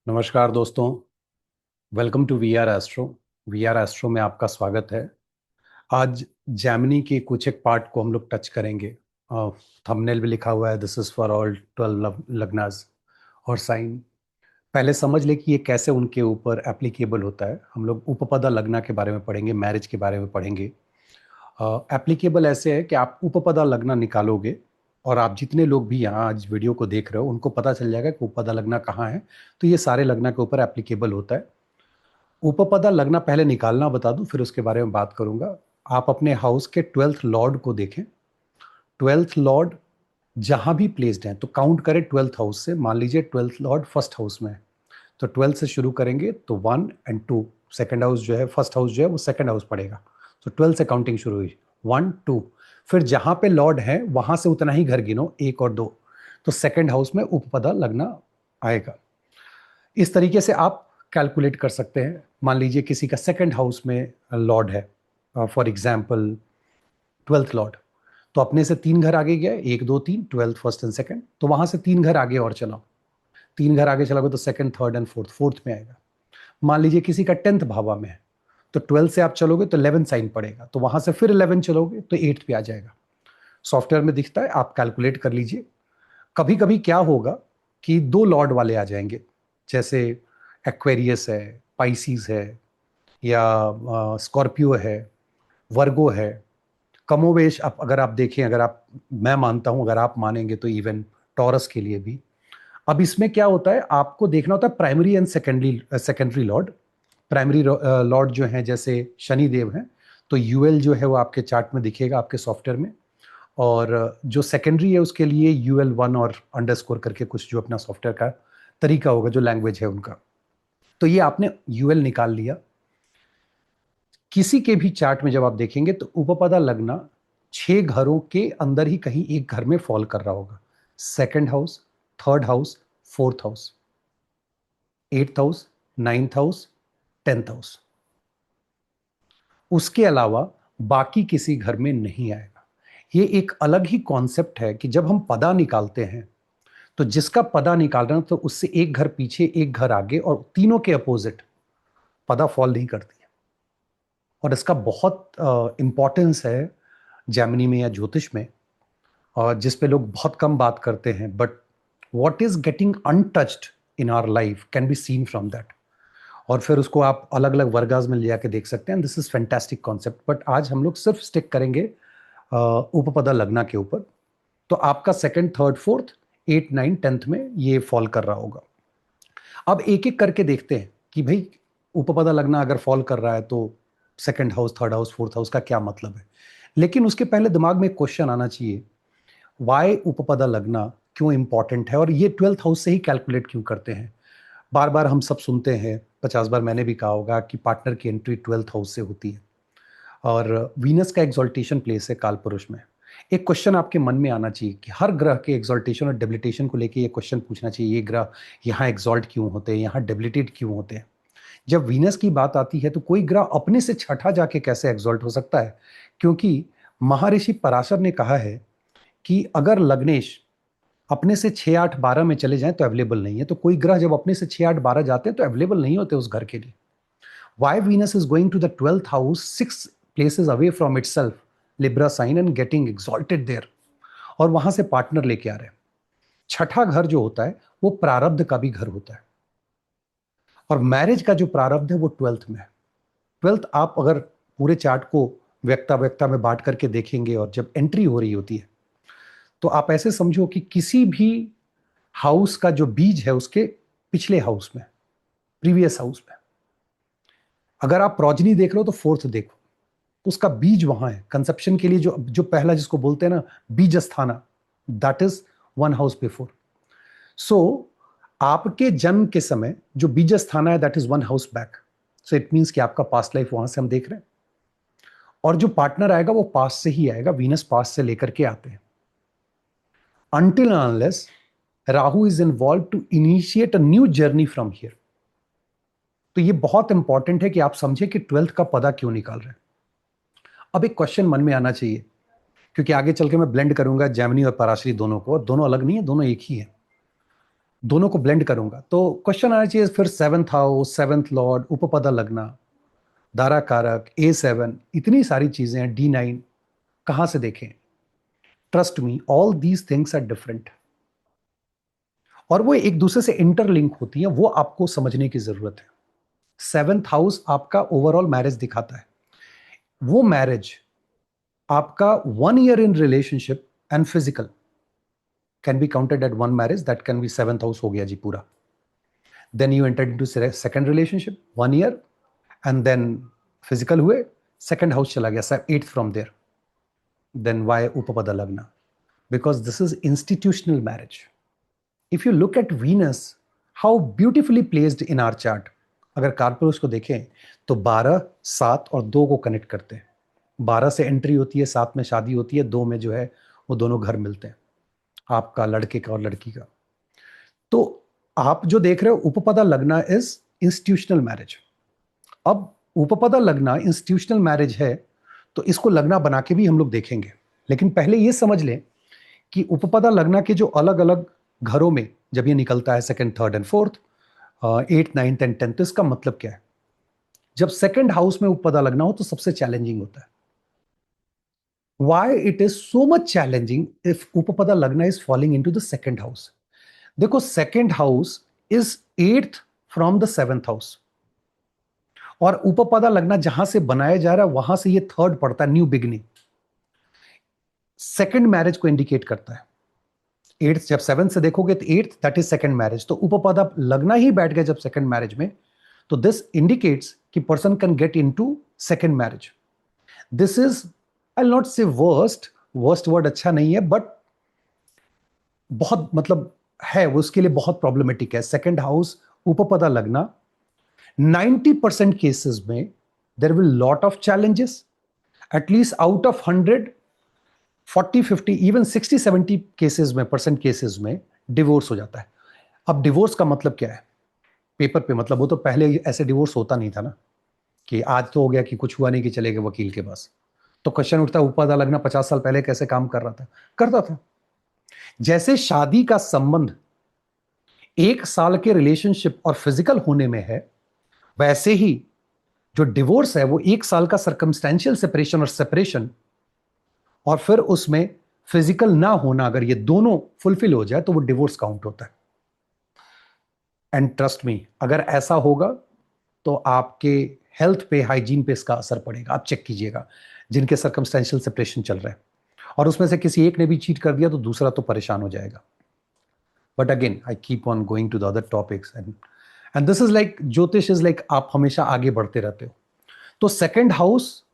नमस्कार दोस्तों। Welcome to we are astro. We are astro में आपका स्वागत है। आज जैमिनी के कुछ एक पार्ट को हम लोग टच करेंगे। थंबनेल भी लिखा हुआ है, दिस इज फॉर ऑल 12 लग्नास और साइन। पहले समझ ले कि ये कैसे उनके ऊपर एप्लीकेबल होता है। हम लोग उपपदा लग्ना के बारे में पढ़ेंगे, मैरिज के बारे में पढ़ेंगे। एप्लीकेबल ऐसे है कि आप उपपदा लग्ना निकालोगे और आप जितने लोग भी यहाँ आज वीडियो को देख रहे हो उनको पता चल जाएगा कि उपपदा लग्ना कहाँ है। तो ये सारे लग्ना के ऊपर एप्लीकेबल होता है। उपपदा लगना पहले निकालना बता दूं, फिर उसके बारे में बात करूंगा। आप अपने हाउस के 12th लॉर्ड को देखें। 12th लॉर्ड जहां भी प्लेस्ड हैं तो काउंट करें 12th हाउस से। मान लीजिए 12th लॉर्ड फर्स्ट हाउस में है तो 12 से शुरू करेंगे तो 1 और 2। सेकंड हाउस जो है, फर्स्ट हाउस जो है वो सेकंड हाउस पड़ेगा। तो 12 से काउंटिंग शुरू हुई, 1 2। फिर जहां पे लॉर्ड है वहां से उतना ही घर गिनो, 1 और 2। तो सेकंड हाउस में उपपदा लगना आएगा। इस तरीके से आप कैलकुलेट कर सकते हैं। मान लीजिए किसी का सेकंड हाउस में लॉर्ड है, फॉर एग्जांपल 12th लॉर्ड, तो अपने से 3 घर आगे गया, 1 2 3, 12th फर्स्ट एंड सेकंड, तो वहां से 3 घर आगे और चलाओ। 3 घर आगे चलाओगे तो second, third and fourth, fourth में आएगा। मान लीजिए किसी का 10th भावा में है तो 12 से आप चलोगे तो 11 साइन पड़ेगा, तो वहां से फिर 11 चलोगे तो 8th पे आ जाएगा। सॉफ्टवेयर में दिखता है, आप कैलकुलेट कर लीजिए। कभी कभी क्या होगा कि 2 लॉर्ड वाले आ जाएंगे, जैसे एक्वेरियस है, पाइसीज है, या स्कॉर्पियो है, वर्गो है। कमोवेश आप अगर आप देखें, अगर आप, मैं मानता हूं, अगर आप मानेंगे तो इवन टॉरस के लिए भी। अब इसमें क्या होता है, आपको देखना होता है primary and secondary secondary Lord. Primary Lord जो है जैसे शनि देव हैं, तो यूएल जो है वो आपके चार्ट में दिखेगा, आपके सॉफ्टवेयर में। और जो सेकेंडरी है उसके लिए UL1 और अंडरस्कोर करके कुछ जो अपना सॉफ्टवेयर का तरीका होगा, जो लैंग्वेज है उनका। तो ये आपने यूएल निकाल लिया। किसी के भी चार्ट में जब आप देखेंगे तो उपपदा लगना 6 घरों के अंदर ही कहीं एक घर में फॉल कर रहा होगा। Second house, third house, fourth house, 8th house, 9th house, 10th house. उसके अलावा बाकी किसी घर में नहीं आएगा। ये एक अलग ही कॉन्सेप्ट है कि जब हम पदा निकालते हैं तो जिसका पदा निकाल रहे हैं तो उससे एक घर पीछे, एक घर आगे, और तीनों के अपोजिट पदा फॉल नहीं करती है। और इसका बहुत इंपॉर्टेंस है जैमिनी में या ज्योतिष में, और जिस पे लोग बहुत कम बात करते हैं। But what is getting untouched in our life can be seen from that. और फिर उसको आप अलग अलग वर्गास में ले जाके देख सकते हैं। This is fantastic concept. But आज हम लोग सिर्फ स्टिक करेंगे उपपदा लगना के ऊपर। तो आपका सेकंड, थर्ड, फोर्थ, 8 9 10th में ये फॉल कर रहा होगा। अब एक एक करके देखते हैं कि भाई उपपदा लगना अगर फॉल कर रहा है तो second house, third house, fourth house का क्या मतलब है। लेकिन उसके पहले दिमाग में एक क्वेश्चन आना चाहिए, वाई उपपदा लगना क्यों इंपॉर्टेंट है, और ये 12th हाउस से ही कैलकुलेट क्यों करते हैं। बार बार हम सब सुनते हैं, 50 बार मैंने भी कहा होगा कि पार्टनर की एंट्री 12th हाउस से होती है। और वीनस का एक्सॉल्टेशन प्लेस है काल पुरुष में। एक क्वेश्चन आपके मन में आना चाहिए कि हर ग्रह के एक्सॉल्टेशन और डेबिलिटेशन को लेके ये क्वेश्चन पूछना चाहिए, ये ग्रह यहाँ एक्सॉल्ट क्यों होते हैं, यहाँ डेबिलिटेट क्यों होते हैं। जब वीनस की बात आती है तो कोई ग्रह अपने से छठा जाके कैसे एक्सॉल्ट हो सकता है। क्योंकि महर्षि पराशर ने कहा है कि अगर लग्नेश अपने से 6 8 12 में चले जाएं तो अवेलेबल नहीं है, तो कोई ग्रह जब अपने से 6 8 12 जाते हैं तो अवेलेबल नहीं होते उस घर के लिए। Why Venus is going to the 12th house, 6 places away from itself, Libra sign, and getting exalted there, और वहां से पार्टनर लेके आ रहे हैं। छठा घर जो होता है वो प्रारब्ध का भी घर होता है, और मैरिज का जो प्रारब्ध है वो 12th में है। 12th आप अगर पूरे चार्ट को व्यक्ता व्यक्ता में बांट करके देखेंगे और जब एंट्री हो रही होती है तो आप ऐसे समझो कि किसी भी हाउस का जो बीज है उसके पिछले हाउस में, प्रीवियस हाउस में। अगर आप प्रोजनी देख रहे हो तो फोर्थ देखो, तो उसका बीज वहां है कंसेप्शन के लिए। जो जो पहला जिसको बोलते हैं ना बीज स्थाना, दैट इज 1 हाउस बिफोर। सो आपके जन्म के समय जो बीज स्थाना है that is 1 house back. So it means कि आपका पास्ट लाइफ वहां से हम देख रहे हैं। और जो पार्टनर आएगा वो पास्ट से ही आएगा, वीनस पास्ट से लेकर के आते हैं। Until unless Rahu is involve to initiate a new journey from here. तो ये बहुत इंपॉर्टेंट है कि आप समझे कि 12th का पदा क्यों निकाल रहे हैं। अब एक क्वेश्चन मन में आना चाहिए, क्योंकि आगे चल के मैं ब्लेंड करूंगा जैमिनी और पराशरी दोनों को, और दोनों अलग नहीं है, दोनों एक ही है। दोनों को ब्लेंड करूंगा तो क्वेश्चन आना चाहिए फिर 7th हाउस, 7th लॉर्ड, उपपदा लग्ना, दारा कारक, A7, इतनी सारी चीजें हैं, D9, कहां से देखें? Trust me, all these things are different और वो एक दूसरे से इंटरलिंक होती हैं, वो आपको समझने की जरूरत है। 7th हाउस आपका ओवरऑल मैरिज दिखाता है। वो मैरिज आपका 1 year in relationship and physical can be counted at one marriage, that can be 7th house हो गया जी पूरा। then you entered into second relationship 1 year and then physical हुए, second house चला गया, 8th from there। then why upapada lagna? Because this is institutional marriage। if you look at Venus, how beautifully placed in our chart, अगर कारपुरुष को देखें तो 12, 7 और 2 को connect करते हैं। 12 से एंट्री होती है, 7 में शादी होती है, 2 में जो है वो दोनों घर मिलते हैं, आपका लड़के का और लड़की का। तो आप जो देख रहे हो उपपदा लगना इज इंस्टीट्यूशनल मैरिज। अब उपपदा लगना इंस्टीट्यूशनल मैरिज है तो इसको लगना बना के भी हम लोग देखेंगे, लेकिन पहले ये समझ लें कि उपपदा लगना के जो अलग अलग घरों में जब ये निकलता है, second, third and fourth, 8th, 9th and 10th, तो इसका मतलब क्या है? जब सेकंड हाउस में उपपदा लगना हो तो सबसे चैलेंजिंग होता है। Why it is so much challenging if upapada lagna is falling into the second house? देखो, second house is 8th from the 7th house और उपपदा लगना जहां से बनाया जा रहा है वहां से ये थर्ड पड़ता है, न्यू बिगिनिंग, सेकंड मैरिज को इंडिकेट करता है। 8th जब 7th से देखोगे तो 8th that is second marriage, तो उपपदा लगना ही बैठ गया जब सेकंड मैरिज में, तो दिस इंडिकेट्स कि person can get into second marriage. This is, I will not से वर्स्ट, वर्स्ट वर्ड अच्छा नहीं है, बट बहुत मतलब है वो, उसके लिए बहुत प्रॉब्लमेटिक है। सेकंड हाउस उपपदा लगना 90% केसेस में there will lot of challenges, at least out of 100, 40, 50, even 60, 70 cases में, परसेंट केसेस में डिवोर्स हो जाता है। अब डिवोर्स का मतलब क्या है पेपर पे? मतलब वो तो पहले ऐसे डिवोर्स होता नहीं था ना, कि आज तो हो गया कि कुछ हुआ नहीं कि चले गए वकील के पास। तो क्वेश्चन उठता है उपपदा लगना 50 साल पहले कैसे काम कर रहा था? करता था। जैसे शादी का संबंध 1 साल के रिलेशनशिप और फिजिकल होने में है, वैसे ही जो डिवोर्स है वो 1 साल का सर्कमस्टेंशियल सेपरेशन और सेपरेशन, और फिर उसमें फिजिकल ना होना, अगर ये दोनों फुलफिल हो जाए तो वो डिवोर्स काउंट होता है। एंड ट्रस्ट मी, अगर ऐसा होगा तो आपके हेल्थ पे, हाइजीन पे इसका असर पड़ेगा। आप चेक कीजिएगा जिनके सर्कमस्टेंशियल सेपरेशन चल रहा है और उसमें से किसी एक ने भी चीट कर दिया तो दूसरा तो परेशान हो जाएगा। But again I keep on going to the other topics and this is like ज्योतिष इज लाइक, आप हमेशा आगे बढ़ते रहते हो। तो सेकंड हाउस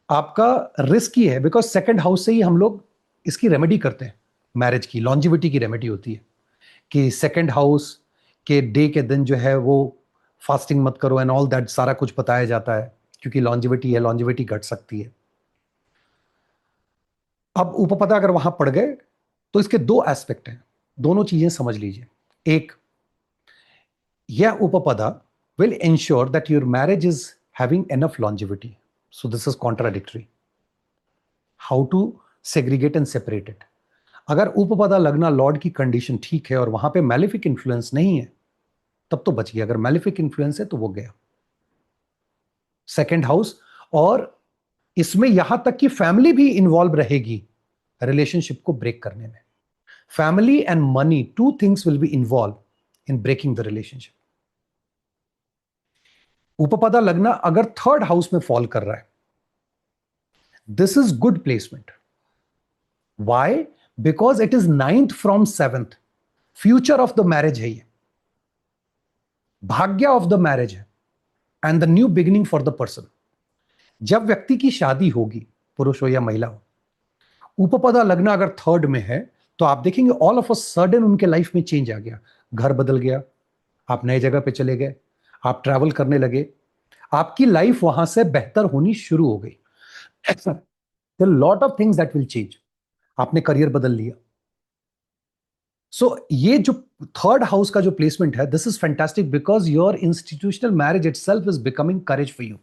आपका रिस्की है, बिकॉज सेकंड हाउस से ही हम लोग इसकी रेमेडी करते हैं, मैरिज की लॉन्जिविटी की रेमेडी होती है कि सेकंड हाउस के डे के दिन जो है वो फास्टिंग मत करो एंड ऑल दैट, सारा कुछ बताया जाता है, क्योंकि लॉन्जिविटी है, लॉन्जिविटी घट सकती है। अब उपपदा अगर वहां पड़ गए तो इसके 2 एस्पेक्ट हैं, दोनों चीजें समझ लीजिए। एक, यह उपपदा will ensure that your marriage is having enough longevity. So this is contradictory. How to segregate and separate it? अगर उपपदा लगना लॉर्ड की कंडीशन ठीक है और वहां पे मैलिफिक इन्फ्लुएंस नहीं है तब तो बच गया, अगर मैलिफिक इन्फ्लुएंस है तो वो गया सेकंड हाउस। और इसमें यहां तक कि फैमिली भी इन्वॉल्व रहेगी रिलेशनशिप को ब्रेक करने में। Family and money, 2 things will be involve in breaking the relationship. उपपदा लगना अगर थर्ड हाउस में फॉल कर रहा है, this is good placement. Why? Because it is 9th from 7th, future of the marriage है ये, भाग्य ऑफ द मैरिज है and the new beginning for the person. जब व्यक्ति की शादी होगी, पुरुष हो या महिला हो, उपपदा लगना अगर थर्ड में है तो आप देखेंगे ऑल ऑफ अ सडन उनके लाइफ में चेंज आ गया, घर बदल गया, आप नए जगह पे चले गए, आप ट्रैवल करने लगे, आपकी लाइफ वहां से बेहतर होनी शुरू हो गई। Lot of things that will change, आपने करियर बदल लिया। ये जो थर्ड हाउस का जो प्लेसमेंट है, this is fantastic because your institutional marriage itself is becoming courage for you.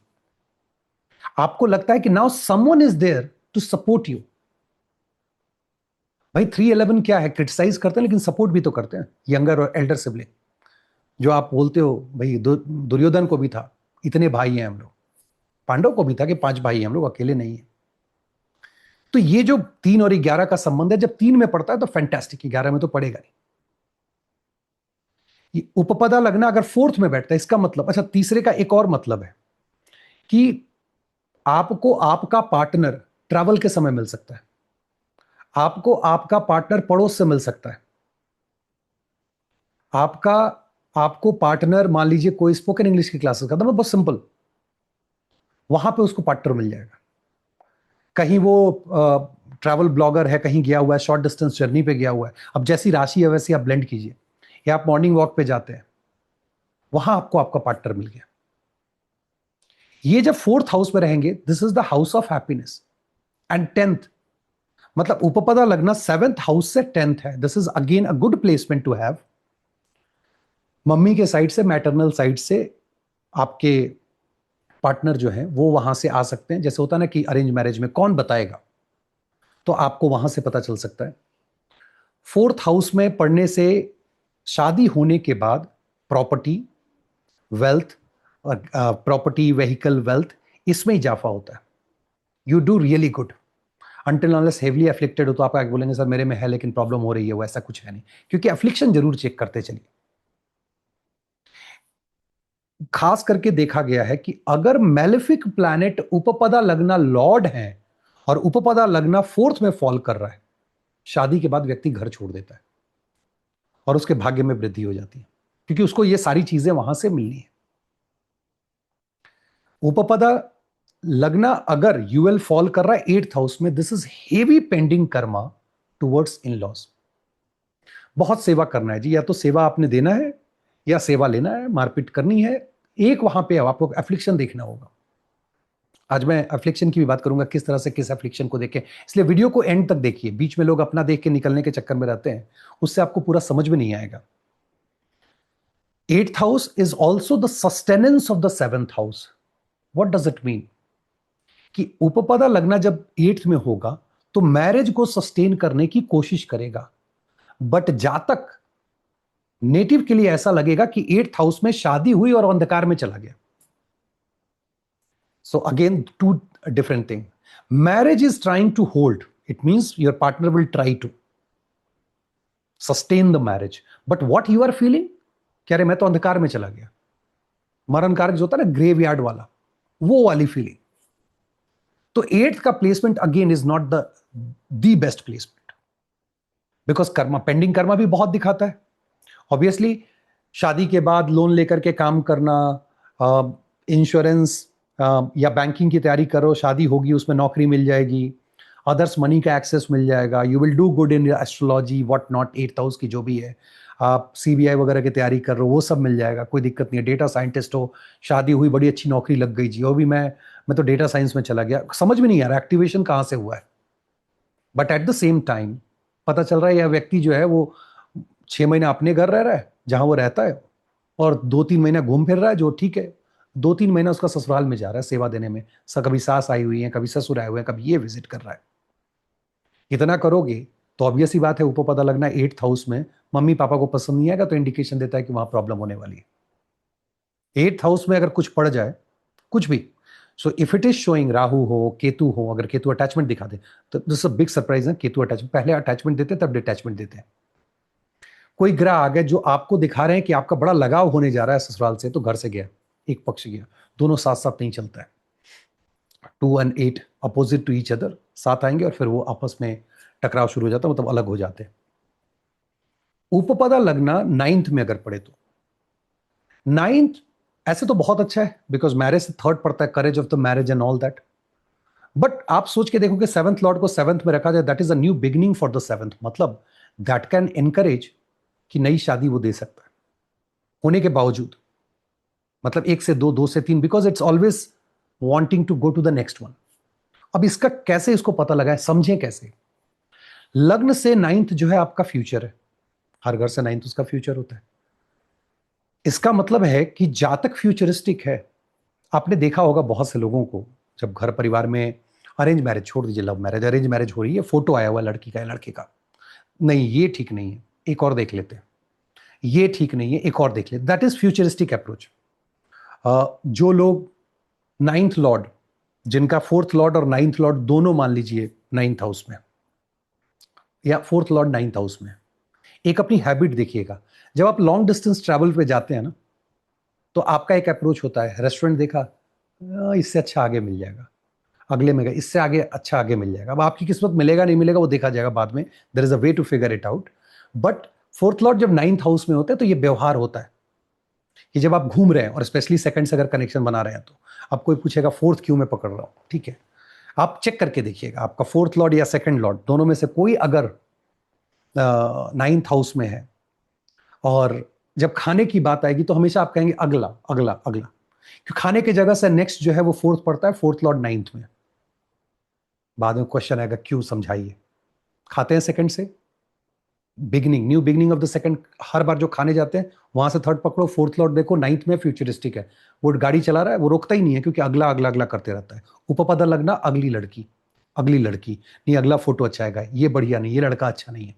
आपको लगता है कि now someone is there to support you. भाई 311 क्या है, क्रिटिसाइज करते हैं लेकिन सपोर्ट भी तो करते हैं, यंगर और एल्डर सिबलिंग। जो आप बोलते हो भाई दुर्योधन को भी था, इतने भाई हैं हम लोग, पांडव को भी था कि 5 भाई हैं हम लोग, अकेले नहीं है। तो ये जो 3 और 11 का संबंध है, जब 3 में पड़ता है तो फैंटास्टिक, 11 में तो पड़ेगा नहीं। ये उपपदा लगना अगर फोर्थ में बैठता है, इसका मतलब, अच्छा तीसरे का एक और मतलब है कि आपको आपका पार्टनर ट्रैवल के समय मिल सकता है, आपको आपका पार्टनर पड़ोस से मिल सकता है, आपका आपको पार्टनर, मान लीजिए कोई स्पोकन इंग्लिश की क्लासेस करता है, बहुत सिंपल, वहां पे उसको पार्टनर मिल जाएगा। कहीं वो ट्रैवल ब्लॉगर है, कहीं गया हुआ है, शॉर्ट डिस्टेंस जर्नी पे गया हुआ है, अब जैसी राशि है वैसी आप ब्लेंड कीजिए, या आप मॉर्निंग वॉक पे जाते हैं, वहां आपको आपका पार्टनर मिल गया। ये जब फोर्थ हाउस में रहेंगे, this is the house of happiness. And tenth, मतलब उपपदा लगना सेवेंथ हाउस से टेंथ है, this is again a good placement to have. Mummy के साइड से, मैटरनल साइड से आपके पार्टनर जो है वो वहां से आ सकते हैं। जैसे होता है ना कि अरेंज मैरिज में कौन बताएगा, तो आपको वहां से पता चल सकता है। फोर्थ हाउस में पढ़ने से शादी होने के बाद property, wealth, property, vehicle, wealth, इसमें इजाफा होता है। You do really good until unless heavily afflicted हो, तो आप आगे बोलेंगे सर मेरे में है लेकिन प्रॉब्लम हो रही है, वो ऐसा कुछ है नहीं, क्योंकि अफ्लिक्शन जरूर चेक करते चलिए। खास करके देखा गया है कि अगर मेलेफिक प्लैनेट उपपदा लगना लॉर्ड है और उपपदा लगना फोर्थ में फॉल कर रहा है, शादी के बाद व्यक्ति घर छोड़ देता है और उसके भाग्य में वृद्धि हो जाती है, क्योंकि उसको ये सारी चीजें वहां से मिलनी है। उपपदा लगना अगर यूएल फॉल कर रहा है एट्थ हाउस में, this is heavy pending Karma towards in loss. बहुत सेवा करना है जी, या तो सेवा आपने देना है या सेवा लेना है, मारपीट करनी है, एक वहां पे आपको एफ्लिक्शन देखना होगा। आज मैं एफ्लिक्शन की भी बात करूंगा, किस तरह से किस एफ्लिक्शन को देखें, इसलिए वीडियो को एंड तक देखिए, बीच में लोग अपना देख के निकलने के चक्कर में रहते हैं, उससे आपको पूरा समझ में नहीं आएगा। Eighth house is also the sustenance of the seventh house. What does it mean? कि उपपदा लगना जब एट्थ में होगा तो मैरिज को सस्टेन करने की कोशिश करेगा, बट जातक नेटिव के लिए ऐसा लगेगा कि एट्थ हाउस में शादी हुई और अंधकार में चला गया। So again two different thing. Marriage is trying to hold, it means your partner will try to sustain the marriage, but what you are feeling, क्या रे मैं तो अंधकार में चला गया, मरण कारक जो होता है ना ग्रेव यार्ड वाला, वो वाली फीलिंग। तो एट्थ का placement again is not the best placement, because Karma, pending Karma भी बहुत दिखाता है। ऑब्वियसली शादी के बाद लोन लेकर के काम करना, इंश्योरेंस या बैंकिंग की तैयारी करो, शादी होगी उसमें नौकरी मिल जाएगी, अदर्स मनी का एक्सेस मिल जाएगा, you will do good in astrology what not, eighth house की जो भी है, आप सीबीआई वगैरह की तैयारी कर रहे हो वो सब मिल जाएगा, कोई दिक्कत नहीं है। डेटा साइंटिस्ट हो, शादी हुई, बड़ी अच्छी नौकरी लग गई जी, वो भी मैं तो डेटा साइंस में चला गया, समझ में नहीं आ रहा एक्टिवेशन कहाँ से हुआ है। But at the same time पता चल रहा है यह व्यक्ति जो है वो 6 महीना अपने घर रह रहा है जहां वो रहता है, और 2-3 महीना घूम फिर रहा है, जो ठीक है, 2-3 महीना उसका ससुराल में जा रहा है सेवा देने में, कभी सास आई हुई है, कभी ससुर आए हुए हैं, कभी ये विजिट कर रहा है। इतना करोगे तो ऑब्वियस ही बात है, ऊपर पता लगना एट्थ हाउस में मम्मी पापा को पसंद नहीं आएगा, तो इंडिकेशन देता है कि वहां प्रॉब्लम होने वाली है। एट्थ हाउस में अगर कुछ पड़ जाए, कुछ भी, so if it is showing Rahu हो, केतु हो, अगर केतु अटैचमेंट दिखा दे तो दिस अ बिग सरप्राइज है। केतु अटैचमेंट, पहले अटैचमेंट देते तब डिटैचमेंट देते हैं। कोई ग्रह आ गए जो आपको दिखा रहे हैं कि आपका बड़ा लगाव होने जा रहा है ससुराल से, तो घर से गया, एक पक्ष गया, दोनों साथ साथ नहीं चलता है। 2 और 8 अपोजिट टू ईच अदर, साथ आएंगे और फिर वो आपस में टकराव शुरू हो जाता है, मतलब अलग हो जाते हैं। उपपदा लगना नाइन्थ में अगर पड़े तो, नाइन्थ ऐसे तो बहुत अच्छा है, बिकॉज मैरिज से थर्ड पड़ता है, courage of the marriage and all that. But आप सोच के देखो कि सेवंथ लॉर्ड को सेवंथ में रखा जाए, that is a new beginning for the seventh, मतलब दैट कैन एनकरेज कि नई शादी वो दे सकता है होने के बावजूद, मतलब 1 से 2, 2 से 3, because it's always wanting to go to the next one. अब इसका कैसे इसको पता लगाए, समझें कैसे? लग्न से नाइन्थ जो है आपका फ्यूचर है, हर घर से नाइन्थ उसका फ्यूचर होता है। इसका मतलब है कि जातक फ्यूचरिस्टिक है। आपने देखा होगा बहुत से लोगों को, जब घर परिवार में, अरेंज मैरिज छोड़ दीजिए, लव मैरिज, अरेंज मैरिज हो रही है, फोटो आया हुआ लड़की का या लड़के का, नहीं ये ठीक नहीं है, एक और देख लेते हैं, ये ठीक नहीं है, एक और देख लेते, दैट इज फ्यूचरिस्टिक अप्रोच। जो लोग नाइन्थ लॉर्ड, जिनका फोर्थ लॉर्ड और नाइन्थ लॉर्ड दोनों मान लीजिए नाइन्थ हाउस में, या फोर्थ लॉर्ड नाइन्थ हाउस में, एक अपनी हैबिट देखिएगा। जब आप लॉन्ग डिस्टेंस ट्रैवल पे जाते हैं ना, तो आपका एक अप्रोच होता है, रेस्टोरेंट देखा, इससे अच्छा आगे मिल जाएगा, अगले में गए, इससे आगे अच्छा आगे मिल जाएगा। अब आपकी किस्मत मिलेगा नहीं मिलेगा वो देखा जाएगा बाद में, there is a way to figure it out. But fourth lord जब नाइन्थ हाउस में होते हैं तो ये व्यवहार होता है कि जब आप घूम रहे हैं और स्पेशली सेकंड से अगर कनेक्शन बना रहे हैं, तो अब कोई पूछेगा फोर्थ क्यों मैं पकड़ रहा हूं, ठीक है, आप चेक करके देखिएगा आपका फोर्थ लॉर्ड या सेकंड लॉर्ड दोनों में से कोई अगर नाइन्थ हाउस में है, और जब खाने की बात आएगी तो हमेशा आप कहेंगे अगला अगला अगला, क्योंकि खाने की जगह से नेक्स्ट जो है वो फोर्थ पड़ता है, फोर्थ लॉर्ड नाइन्थ में। बाद में क्वेश्चन आएगा क्यों, समझाइए। खाते हैं सेकंड से, beginning, new beginning of the second, हर बार जो खाने जाते हैं वहां से थर्ड पकड़ो, फोर्थ लॉर्ड देखो नाइन्थ में फ्यूचरिस्टिक है, वो गाड़ी चला रहा है, वो रोकता ही नहीं है क्योंकि अगला अगला अगला करते रहता है। उपपदा लगना, अगली लड़की, अगली लड़की नहीं, अगला फोटो अच्छा आएगा, ये बढ़िया नहीं, ये लड़का अच्छा नहीं है।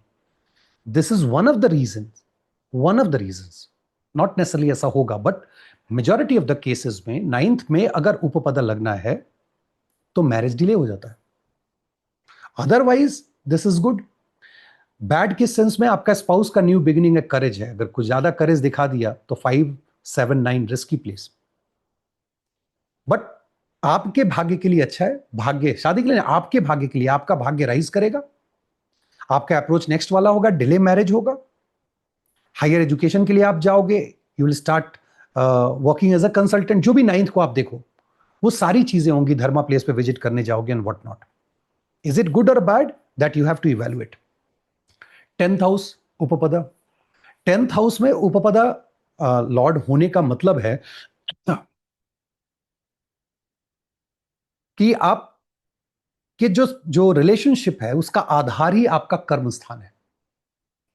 This is one of the reason, one of the reason, not necessarily ऐसा होगा, but majority of the cases में नाइन्थ में अगर उपपदा लगना है तो मैरिज डिले हो जाता है। Otherwise this is good. Bad के सेंस में आपका स्पाउस का न्यू बिगिनिंग है, करेज है, अगर कुछ ज्यादा करेज दिखा दिया तो 5, 7, 9 रिस्की प्लेस। बट आपके भाग्य के लिए अच्छा है, भाग्य शादी के लिए, आपके भाग्य के लिए, आपका भाग्य राइज करेगा, आपका अप्रोच नेक्स्ट वाला होगा, डिले मैरिज होगा, हायर एजुकेशन के लिए आप जाओगे, you will start working as a consultant, जो भी नाइन्थ को आप देखो वो सारी चीजें होंगी, धर्मा प्लेस पे विजिट करने जाओगे and what not. Is it good or bad, that you have to evaluate. Tenth house उपपदा, टेंथ हाउस में उपपदा लॉर्ड होने का मतलब है कि आप कि जो जो रिलेशनशिप है उसका आधार ही आपका कर्म स्थान है।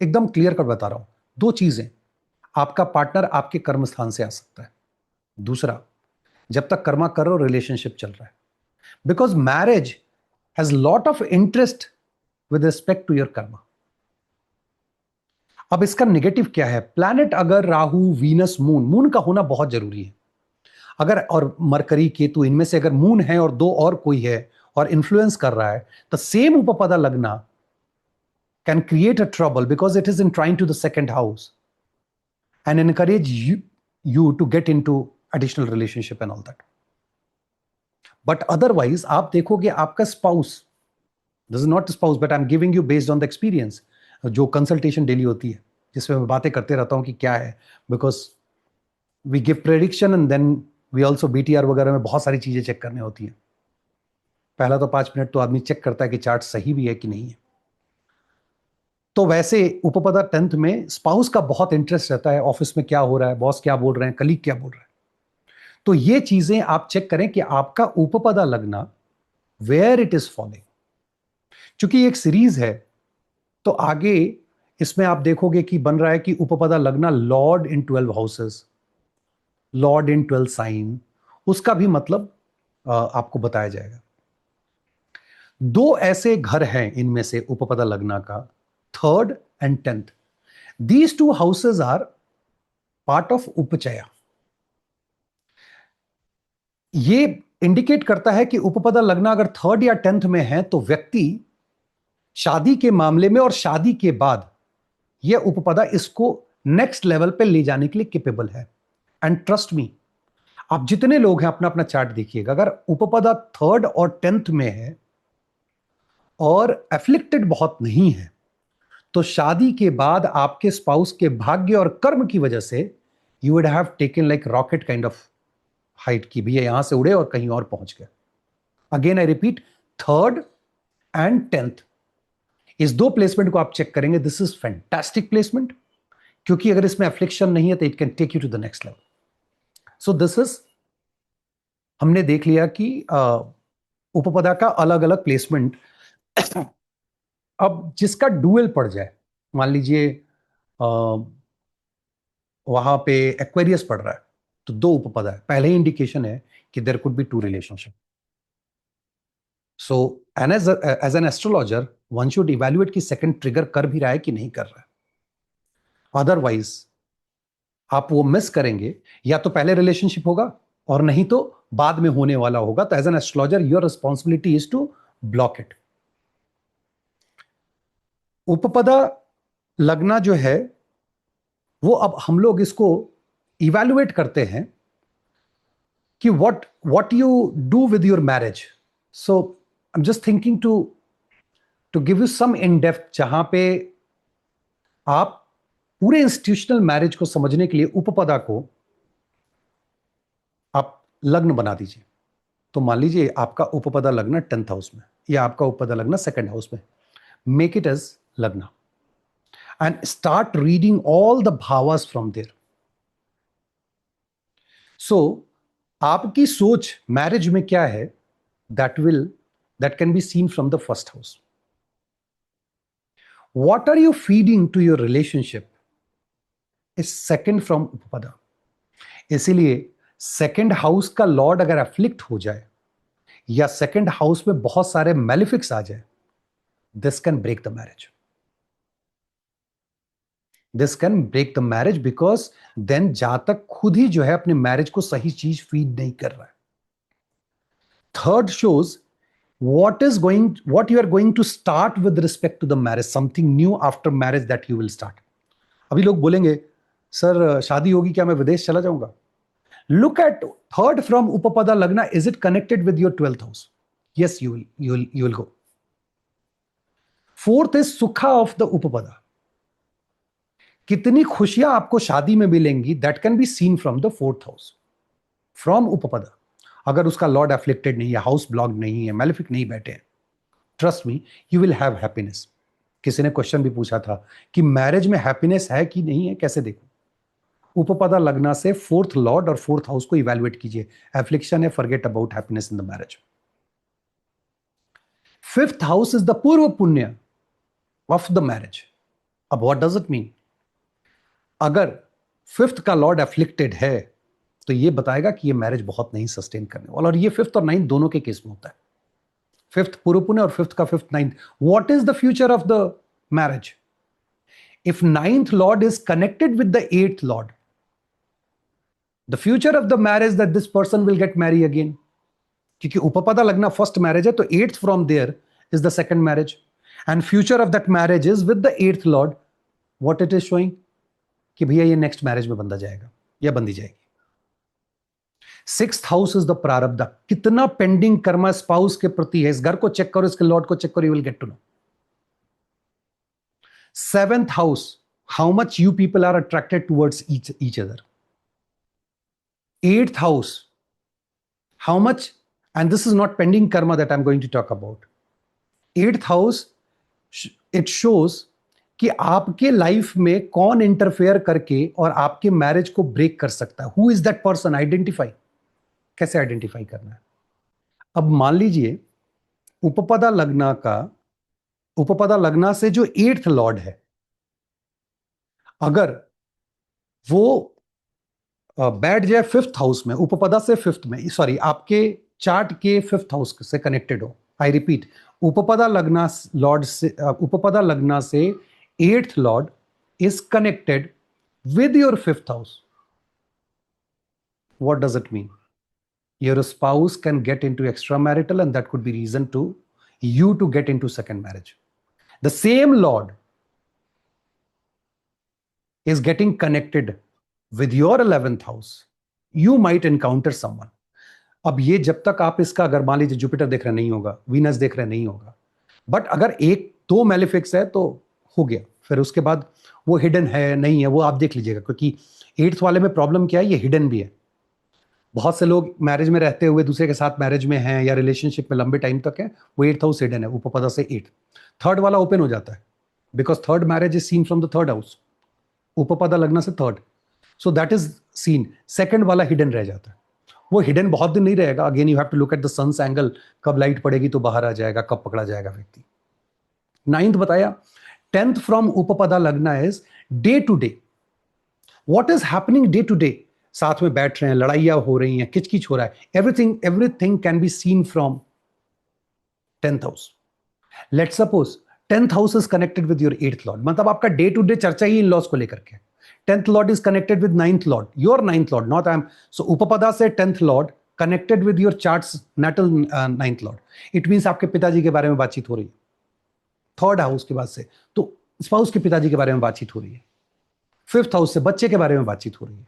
एकदम क्लियर कर बता रहा हूं, दो चीजें, आपका पार्टनर आपके कर्म स्थान से आ सकता है, दूसरा जब तक कर्मा कर रहे हो रिलेशनशिप चल रहा है, because marriage has lot of interest with respect to your karma. अब इसका नेगेटिव क्या है, प्लैनेट अगर राहु वीनस मून, मून का होना बहुत जरूरी है, अगर और मरकरी केतु इनमें से अगर मून है और दो और कोई है और इन्फ्लुएंस कर रहा है, तो सेम उपपदा लगना can create a trouble because it is in trying to the second house and encourage you to get into additional relationship and all that. But otherwise आप देखोगे आपका spouse, this is not a spouse but I'm giving you based on the experience, जो consultation daily होती है जिसमें मैं बातें करते रहता हूं कि क्या है, because we give prediction and then we also BTR वगैरह में बहुत सारी चीजें चेक करनी होती है। पहला तो 5 मिनट तो आदमी चेक करता है कि चार्ट सही भी है कि नहीं है। तो वैसे उपपदा टेंथ में स्पाउस का बहुत इंटरेस्ट रहता है, ऑफिस में क्या हो रहा है, बॉस क्या बोल रहे हैं, कलीग क्या बोल रहे हैं, तो ये चीजें आप चेक करें कि आपका उपपदा लगना वेयर इट इज फॉलोइंग। चूंकि एक सीरीज है तो आगे इसमें आप देखोगे कि बन रहा है कि उपपदा लगना लॉर्ड इन 12 हाउसेस, लॉर्ड इन 12 साइन, उसका भी मतलब आपको बताया जाएगा। दो ऐसे घर हैं इनमें से उपपदा लगना का, third and tenth, these two houses are part of उपचया। ये इंडिकेट करता है कि उपपदा लगना अगर थर्ड या टेंथ में है तो व्यक्ति शादी के मामले में और शादी के बाद यह उपपदा इसको नेक्स्ट लेवल पे ले जाने के लिए कैपेबल है। एंड ट्रस्ट मी, आप जितने लोग हैं अपना अपना चार्ट देखिएगा, अगर उपपदा थर्ड और टेंथ में है और एफ्लिक्टेड बहुत नहीं है, तो शादी के बाद आपके स्पाउस के भाग्य और कर्म की वजह से you would have taken like rocket kind of height की, भैया यहां से उड़े और कहीं और पहुंच गए। Again I repeat, third and tenth, इस दो प्लेसमेंट को आप चेक करेंगे, दिस इज फैंटास्टिक प्लेसमेंट, क्योंकि अगर इसमें एफ्लिक्शन नहीं है तो it can take you to the next level. So this is, हमने देख लिया कि उपपदा का अलग अलग प्लेसमेंट। अब जिसका डुअल पड़ जाए, मान लीजिए वहां पे एक्वेरियस पड़ रहा है, तो दो उपपदा है, पहले ही इंडिकेशन है कि there could be two relationship. So as an astrologer one should evaluate कि सेकंड ट्रिगर कर भी रहा है कि नहीं कर रहा है. अदरवाइज आप वो मिस करेंगे, या तो पहले रिलेशनशिप होगा और नहीं तो बाद में होने वाला होगा. तो as an astrologer your responsibility is to block it. उपपदा लगना जो है वो अब हम लोग इसको इवैल्यूएट करते हैं कि what you do with your marriage. So I'm just thinking to give you some in depth जहां पे आप पूरे इंस्टीट्यूशनल मैरिज को समझने के लिए उपपदा को आप लग्न बना दीजिए. तो मान लीजिए आपका उपपदा लग्न 10th हाउस में या आपका उपपदा लग्न 2nd हाउस में. मेक इट एज लग्न and start reading all the भावास फ्रॉम देयर. सो आपकी सोच मैरिज में क्या है, that can be seen from the first house. What are you feeding to your relationship is second from upapada. इसीलिए second house का Lord अगर afflict हो जाए या सेकेंड हाउस में बहुत सारे मैलिफिक्स आ जाए, this can break the marriage. This can break the marriage because then जहां तक खुद ही जो है अपने मैरिज को सही चीज फीड नहीं कर रहा है. Third shows what you are going to start with respect to the marriage, something new after marriage that you will start. अभी लोग बोलेंगे सर शादी होगी क्या मैं विदेश चला जाऊंगा. Look at third from upapada lagna, is it connected with your 12th house? Yes, you will go. Fourth is sukha of the upapada. कितनी खुशियां आपको शादी में मिलेंगी, that can be seen from the 4th house from upapada. अगर उसका Lord afflicted नहीं है, हाउस ब्लॉक नहीं है, मैलिफिक नहीं बैठे हैं, trust me you will have happiness. किसी ने क्वेश्चन भी पूछा था कि मैरिज में हैप्पीनेस है कि नहीं है, कैसे देखो. उपपदा लगना से 4th लॉर्ड और 4th हाउस को इवैल्यूएट कीजिए. एफ्लिक्शन है, forget about happiness in the marriage. 5th house is the पूर्व पुण्य ऑफ द मैरिज. अब व्हाट डज इट मीन? अगर 5th का लॉर्ड एफ्लिक्टेड है तो ये बताएगा कि ये मैरिज बहुत नहीं सस्टेन करने वाला. और ये 5th और 9th दोनों के केस में होता है. 5th पूर्व पुण्य और 5th का 5th 9th. What is the future of the marriage? If 9th lord is connected with the 8th lord, the future of the marriage that this person will get marry again. क्योंकि उपपदा लगना first marriage है, तो 8th from there is the second marriage and future of that marriage is with the 8th lord. What it is showing कि भैया ये next marriage में बंदा जाएगा या बंदी जाएगी. 6th हाउस इज द प्रारब्ध. कितना पेंडिंग कर्मा स्पाउस के प्रति है, इस घर को चेक करो, इसके लॉर्ड को चेक करो, you will get to know. 7th house, how much you people are attracted towards each other. 8th house, how much, and this is not pending karma that I am going to talk about. 8th house it shows कि आपके life में कौन interfere करके और आपके marriage को break कर सकता है. Who is that person? Identify. कैसे आइडेंटिफाई करना है? अब मान लीजिए उपपदा लगना से जो 8th लॉर्ड है, अगर वो बैठ जाए 5th हाउस में, उपपदा से 5th में, सॉरी आपके चार्ट के 5th हाउस से कनेक्टेड हो. आई रिपीट, उपपदा लगना से 8th Lord is connected with your 5th house. What does it mean? Your spouse can get into extramarital and that could be reason to you to get into second marriage. The same Lord is getting connected with your 11th house. You might encounter someone. अब ये जब तक आप इसका अगर मान लीजिए Jupiter देख रहे नहीं होगा, वीनस देख रहे नहीं होगा, बट अगर 1-2 मैलिफिक्स है तो हो गया. फिर उसके बाद वो हिडन है नहीं है वो आप देख लीजिएगा, क्योंकि 8th वाले में प्रॉब्लम क्या है, ये हिडन भी है. बहुत से लोग मैरिज में रहते हुए दूसरे के साथ मैरिज में हैं या रिलेशनशिप में लंबे टाइम तक है, वो 8th हाउस हिडन है, उपपदा से 8. 3rd वाला ओपन हो जाता है because 3rd marriage is seen from the 3rd house. उपपदा लगना से 3rd, so that is seen. 2nd वाला हिडन रह जाता है. वो हिडन बहुत दिन नहीं रहेगा. Again you have to look at the sun's angle, कब लाइट पड़ेगी तो बाहर आ जाएगा, कब पकड़ा जाएगा व्यक्ति. 9th बताया. 10th फ्रॉम उपपदा लगना is day to day. What is happening day to day? साथ में बैठ रहे हैं, लड़ाइयां हो रही हैं, किचकिच हो रहा है. Everything can be seen from 10th house. Let's suppose 10th house is connected with your 8th Lord, मतलब आपका डे टू डे चर्चा ही इन लॉस को लेकर के। 10th lord is connected with 9th lord, your 9th lord, not I am. So उपपदा से 10th lord connected with your charts natal 9th lord, it means आपके पिताजी के बारे में बातचीत हो रही है। 3rd हाउस के बाद से तो स्पाउस के पिताजी के बारे में बातचीत हो रही है। 5th हाउस से बच्चे के बारे में बातचीत हो रही है।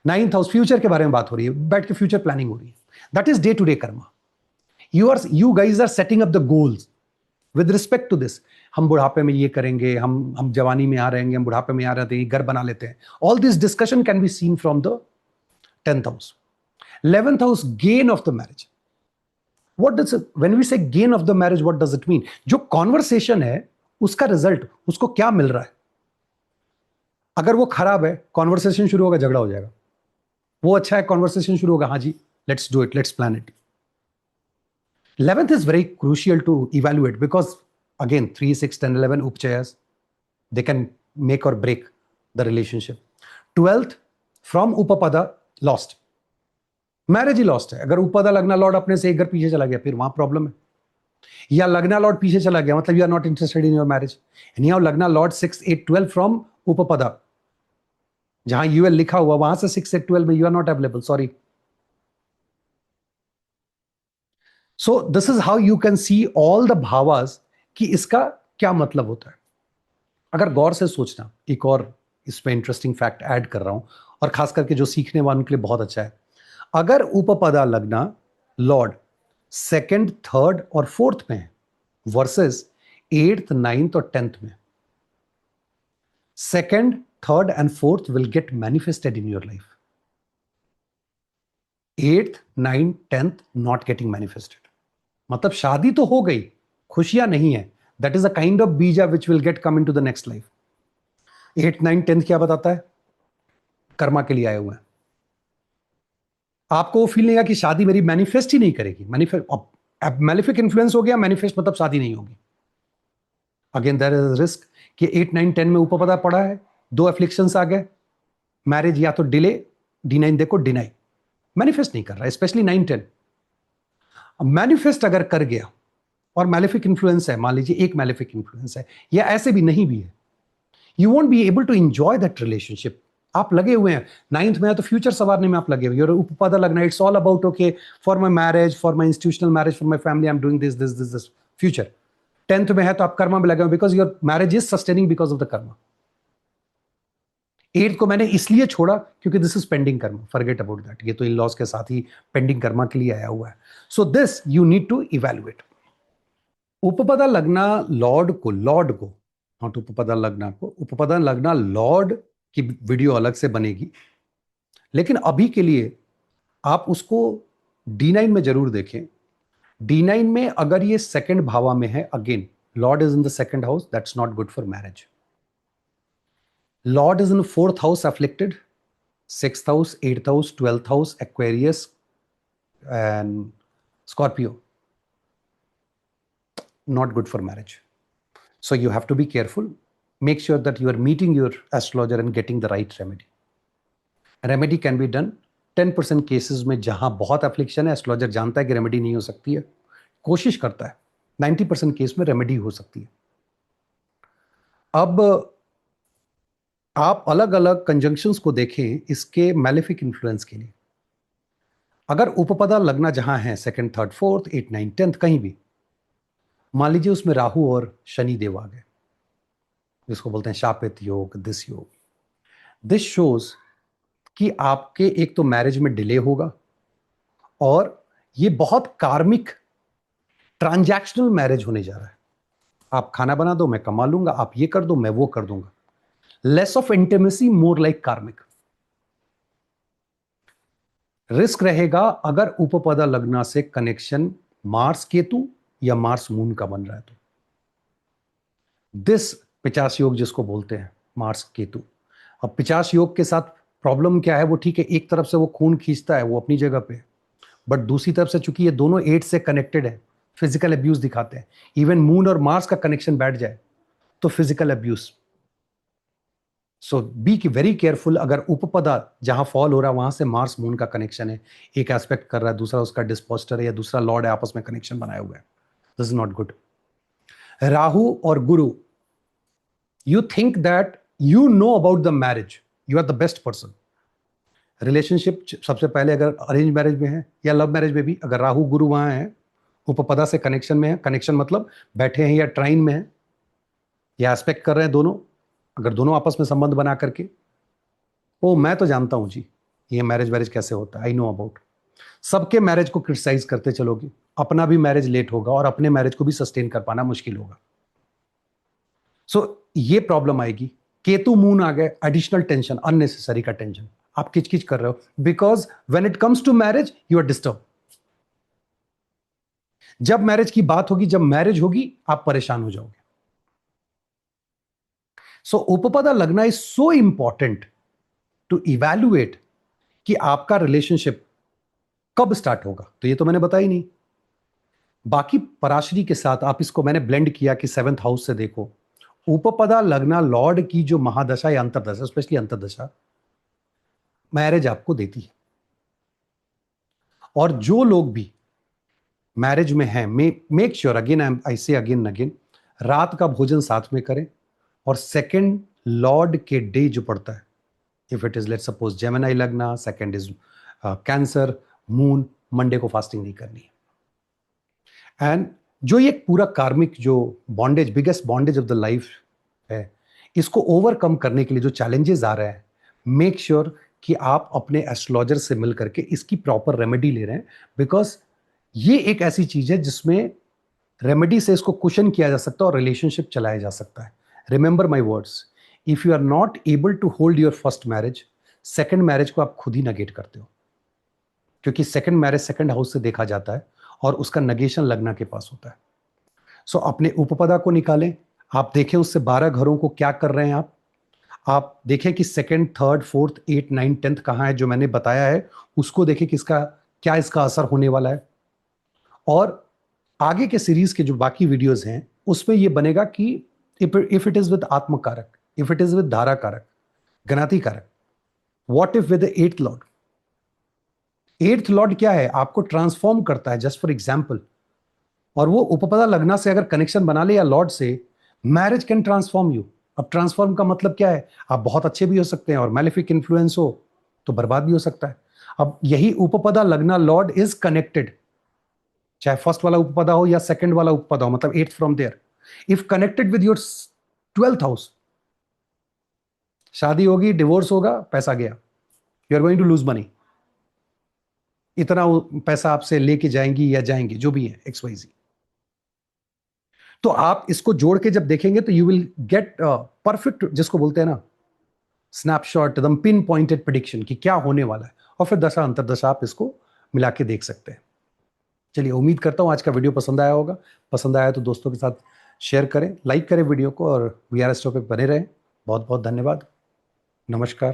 9th हाउस फ्यूचर के बारे में बात हो रही है, बैठ के फ्यूचर प्लानिंग हो रही है। That is day to day karma. you guys are setting up the goals with respect to this। हम बुढ़ापे में ये करेंगे, हम जवानी में आ रहेंगे, हम बुढ़ापे में आ रहे हैं, घर बना लेते हैं। All this discussion can be seen from the 10th house। 11th house, gain of the marriage। What does it, when we say gain of the marriage, what does it mean? जो conversation है उसका result उसको क्या मिल रहा है। अगर वो खराब है, कॉन्वर्सेशन शुरू होगा, झगड़ा हो जाएगा। वो अच्छा है, कॉन्वर्सेशन शुरू होगा, हाँ जी let's do it, let's plan it. 11th is very crucial to evaluate because again 3, 6, 10, 11 upchayas, they can make or break the relationship। 12th from upapada lost, marriage he lost है। अगर उपादा लगना लॉर्ड अपने से एक घर पीछे चला गया, फिर वहां प्रॉब्लम है। या लगना लॉर्ड पीछे चला गया, मतलब you are not interested in your marriage. And यहां लगना लॉर्ड 6, 8, 12 फ्रॉम उपपदा, जहां यूएल लिखा हुआ वहां से 6, 8, 12 में you are not available, sorry. So this is how you can see all the भावास कि इसका क्या मतलब होता है। अगर गौर से सोचना, एक और इसमें इंटरेस्टिंग फैक्ट ऐड कर रहा हूं, और खास करके जो सीखने वालों के लिए बहुत अच्छा है। अगर उपपदा लगना लॉर्ड 2nd, 3rd और 4th में है वर्सेस 8th, 9th और 10th में, 2nd, 3rd and 4th will get manifested in your life। 8th, 9th, 10th not getting manifested, मतलब शादी तो हो गई, खुशियां नहीं है। That is a kind of बीजा which will get come into the next life. 8, 9, 10 क्या बताता है? कर्मा के लिए आए हुए हैं। आपको वो फील नहीं है कि शादी मेरी मैनिफेस्ट ही नहीं करेगी। मैलिफिक इन्फ्लुएंस हो गया, मैनिफेस्ट मतलब शादी नहीं होगी। अगेन देयर इज रिस्क कि 8, 9, 10 में उपपदा पड़ा है, 2 एफ्लिक्शंस आ गए, मैरिज या तो डिले, D9 देखो, डिनाई, मैनिफेस्ट नहीं कर रहा है, स्पेशली 9, 10। मैनिफेस्ट अगर कर गया और मैलिफिक इन्फ्लुएंस है, मान लीजिए एक मैलिफिक इन्फ्लुएंस है या ऐसे भी नहीं भी है, you won't be able to enjoy that relationship. आप लगे हुए हैं 9th में है तो फ्यूचर संवारने में आप लगे हुए, और उपपदा लगना, it's all about okay for my marriage, for my institutional marriage, for my family, I am doing this this this this future. 10th में है तो आप कर्मा में लगे हुए, because your marriage is sustaining because of the Karma. 8th को मैंने इसलिए छोड़ा क्योंकि this is pending Karma, forget about that, ये तो इन लॉस के साथ ही पेंडिंग कर्मा के लिए आया हुआ है। So this you need to evaluate. उपपदा लगना लॉर्ड को, नॉट उपपदा लगना को, उपपदा लगना लॉर्ड की वीडियो अलग से बनेगी, लेकिन अभी के लिए आप उसको D9 में जरूर देखें। D9 में अगर ये 2nd भावा में है, again Lord is in the 2nd house, that's not good for marriage. Lord is in 4th house afflicted, 6th house, 8th house, 12th house, Aquarius and Scorpio, not good for marriage। So you have to be careful, make sure that you are meeting your astrologer and getting the right remedy। Remedy can be done 10% cases में, जहां बहुत affliction है, astrologer जानता है कि remedy नहीं हो सकती है, कोशिश करता है। 90% केस में रेमेडी हो सकती है। अब आप अलग अलग कंजंक्शंस को देखें इसके मैलिफिक इन्फ्लुएंस के लिए। अगर उपपदा लगना जहां है 2nd, 3rd, 4th, 8, 9, 10 कहीं भी, मान लीजिए उसमें राहु और शनि देव आ गए, जिसको बोलते हैं शापित योग, दिस योग। दिस शोज कि आपके एक तो मैरिज में डिले होगा, और ये बहुत कार्मिक ट्रांजैक्शनल मैरिज होने जा रहा है। आप खाना बना दो, मैं कमा लूंगा, आप ये कर दो, मैं वो कर दूंगा। Less of intimacy, more like कार्मिक। रिस्क रहेगा अगर उपपदा लगना से कनेक्शन मार्स केतु या मार्स मून का बन रहा है तो। दिस 50 योग जिसको बोलते हैं, मार्स केतु। अब 50 योग के साथ प्रॉब्लम क्या है? वो ठीक है, एक तरफ से वो खून खींचता है, वो अपनी जगह पे, बट दूसरी तरफ से चूंकि ये दोनों 8 से कनेक्टेड है, फिजिकल अब्यूज दिखाते हैं। इवन मून और मार्स का कनेक्शन बैठ जाए तो फिजिकल अब्यूज। सो बी की वेरी केयरफुल। अगर उपपदा जहां फॉल हो रहा है वहां से मार्स मून का कनेक्शन है, एक एस्पेक्ट कर रहा है, दूसरा उसका डिस्पोस्टर है या दूसरा लॉर्ड है, आपस में कनेक्शन बनाए हुए हैं, this is not good. Rahu और Guru, you think that you know about the marriage, you are the best person. Relationship सबसे पहले अगर अरेंज मैरिज में है या लव मैरिज में भी, अगर राहु गुरु वहां है, उपपदा से कनेक्शन में है, कनेक्शन मतलब बैठे हैं या ट्राइन में है या एस्पेक्ट कर रहे हैं दोनों, अगर दोनों आपस में संबंध बना करके, ओ मैं तो जानता हूं जी ये मैरिज वैरिज कैसे होता है, आई नो अबाउट। सबके मैरिज को क्रिटिसाइज करते चलोगे, अपना भी मैरिज लेट होगा और अपने मैरिज को भी सस्टेन कर पाना मुश्किल होगा। सो ये प्रॉब्लम आएगी। केतु मून आ गए, एडिशनल टेंशन, अननेसेसरी का टेंशन, आप किचकिच कर रहे हो, because when it comes to marriage you are disturb. जब मैरिज की बात होगी, जब मैरिज होगी, आप परेशान हो जाओगे। सो उपपदा लगना is so important to evaluate कि आपका रिलेशनशिप कब स्टार्ट होगा। तो ये तो मैंने बताया ही नहीं। बाकी पराशरी के साथ आप इसको मैंने ब्लेंड किया कि 7th हाउस से देखो, उपपदा लगना लॉर्ड की जो महादशा या अंतरदशा, स्पेशली अंतरदशा, मैरिज आपको देती है। और जो लोग भी मैरिज में हैं, मेक श्योर, अगेन आई से अगेन अगेन, रात का भोजन साथ में करें। और सेकंड लॉर्ड के डे जो पड़ता है, if it is let suppose Gemini लगना, second is cancer moon, Monday को फास्टिंग नहीं करनी है। एंड जो ये पूरा कार्मिक जो bondage, biggest bondage of the life है, इसको ओवरकम करने के लिए जो चैलेंजेस आ रहे हैं, मेक श्योर कि आप अपने एस्ट्रोलॉजर से मिल करके इसकी प्रॉपर रेमेडी ले रहे हैं। बिकॉज ये एक ऐसी चीज है जिसमें रेमेडी से इसको कुशन किया जा सकता है और रिलेशनशिप चलाया जा सकता है। Remember my words, if you are not able to hold your first marriage, second marriage को आप खुद ही नगेट करते हो, क्योंकि सेकेंड मैरिज सेकेंड हाउस से देखा जाता है और उसका नगेशन लगना के पास होता है। सो अपने उपपदा को निकालें, आप देखें उससे 12 घरों को क्या कर रहे हैं आप देखें कि सेकेंड, थर्ड, फोर्थ, 8, 9, 10th कहाँ है, जो मैंने बताया है उसको देखें किसका क्या इसका असर होने वाला है। और आगे के सीरीज के जो बाकी वीडियोस हैं उसमें ये बनेगा कि इफ इट इज विद आत्मकारक, इफ इट इज विद धारा कारक, गणाति कारक, what if with eighth lord. Eighth lord क्या है, आपको ट्रांसफॉर्म करता है, जस्ट फॉर एग्जाम्पल। और वो उपपदा लगना से अगर कनेक्शन बना ले या लॉर्ड से, मैरिज कैन ट्रांसफॉर्म यू। अब ट्रांसफॉर्म का मतलब क्या है, आप बहुत अच्छे भी हो सकते हैं और मैलेफिक इन्फ्लुएंस हो तो बर्बाद भी हो सकता है। अब यही उपपदा लगना लॉर्ड इज कनेक्टेड, चाहे फर्स्ट वाला उपपदा हो या सेकंड वाला उपपदा हो, मतलब 8th from there, if connected with your 12th house, शादी होगी, डिवोर्स होगा, पैसा गया, you are going to lose money. इतना पैसा आपसे लेके जाएंगी या जाएंगे, जो भी है XYZ। तो आप इसको जोड़ के जब देखेंगे तो यू विल गेट परफेक्ट, जिसको बोलते हैं ना स्नैपशॉट, एकदम पिन पॉइंटेड प्रेडिक्शन कि क्या होने वाला है। और फिर दशा अंतरदशा आप इसको मिला के देख सकते हैं। चलिए, उम्मीद करता हूं आज का वीडियो पसंद आया होगा। पसंद आया तो दोस्तों के साथ शेयर करें, लाइक करें वीडियो को, और VRSTO पे बने रहें। बहुत बहुत धन्यवाद। नमस्कार।